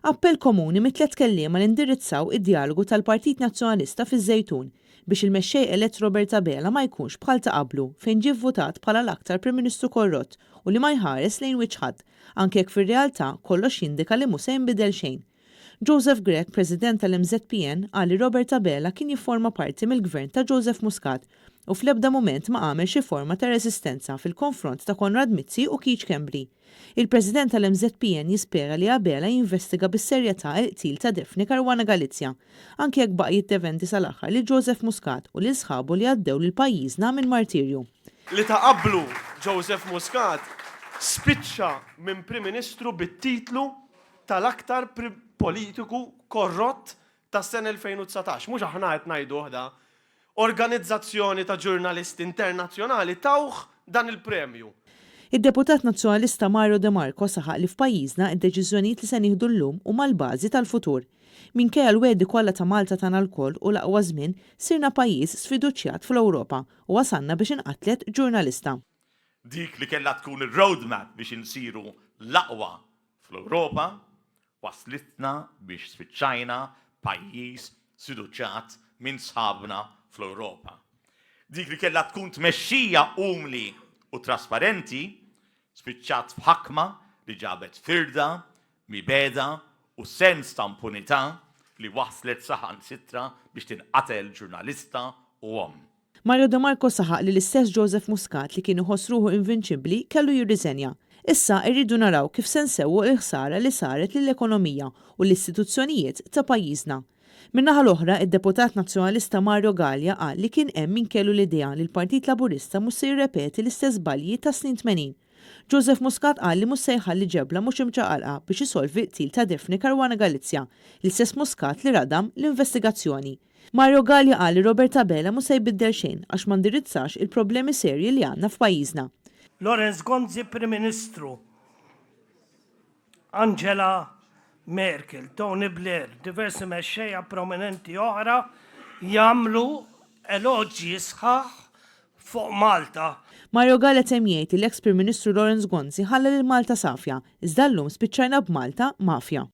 Appell komuni mit-tliet kelliema li indirizzaw id-dialogu tal-Partit Nazzjonalista fiż-Żejtun biex il-mexxej elett Robert Abela ma jkunx bħal ta' qablu fejn ġie vvutat bħala l-aktar Prim Ministru korrott u li ma jħares lejn wiċċ ħadd, anke jekk fir-realtà kollox jindika li mhux se jinbidel xejn. Joseph Grech, President tal-MZPN, qal li Robert Abela kien jifforma parti mill-gvern ta' Joseph Muscat u fl-ebda mument ma għamel xi forma ta' resistenza fil-konfront ta' Konrad Mizzi u Keith Kembri. Il-President tal-MZPN jispera li Abela jinvestiga bis-serjetà l-qtil ta' Daphne Caruana Galizia, anke jekk baqa' jitteventi sal-aħħar li Joseph Muscat u li sħabu li għaddew lil pajjiżna minn martirju. Li ta' qablu Joseph Muscat spiċċa minn Prim Ministru bit-titlu tal-aktar politiku korrott tas-sena 2019. Mhux aħna qed ngħidu ħda. Organizzazzjoni ta' ġurnalisti internazzjonali tawh dan il-premju. Id-Deputat Nazzjonalista Mario De Marco saħaq li f'pajjiżna id-deċiżjonijiet li se nieħdu llum huma l-bażi tal-futur. Minkejja l-wedi kollha ta' Malta tagħna l-koll u l-aqwa żmien sirna pajjiż sfiduċjat fl-Ewropa u wasanna biex inqatlet ġurnalista. Dik li kellha tkun ir-roadmap biex insiru l-aqwa fl-Ewropa waslitna biex spiċċajna pajjiż sfiduċjat minn sħabna fl-Ewropa. Dik li kellha tkun tmexxija umli u trasparenti spiċċat f'ħakma li ġabet firda, mibeda u sens ta' impunità li waslet saħansitra biex tinqatel ġurnalista u omm. Mario De Marco saħaq li l-istess Joseph Muscat li kien iħoss ruħu invinċibbli kellu jirriżenja. Issa irridu naraw kif se nsewwu l-ħsara li saret lill-ekonomija u l-istituzzjonijiet ta' pajjiżna. Min-naħa l-oħra, id-Deputat Nazzjonalista Mario Gallia qal li kien hemm min kellu l-idea li l-Partit Laburista mhux se jirrepeti l-istess żbalji ta' snin 80. Joseph Muscat qal li mhux se jħalli ġebla mhux imċaqalqa biex isolvi qtil ta' Daphne Caruana Galizia, l-istess Muscat li radam l-investigazzjoni. Mario Gallia qal li Robert Abela mhux se jbiddel xejn għax ma ndirizzax il-problemi serji li għandna f'pajjiżna. Lawrence Gonzi Prim Ministru, Angela Merkel, Tony Blair, diversi mexxejja prominenti oħra jagħmlu eloġi sħaħ fuq Malta. Mario Gallia jgħid li l-ex Prim Ministru Lawrence Gonzi ħalla lil Malta safja, iżda llum spiċċajna b'Malta mafja.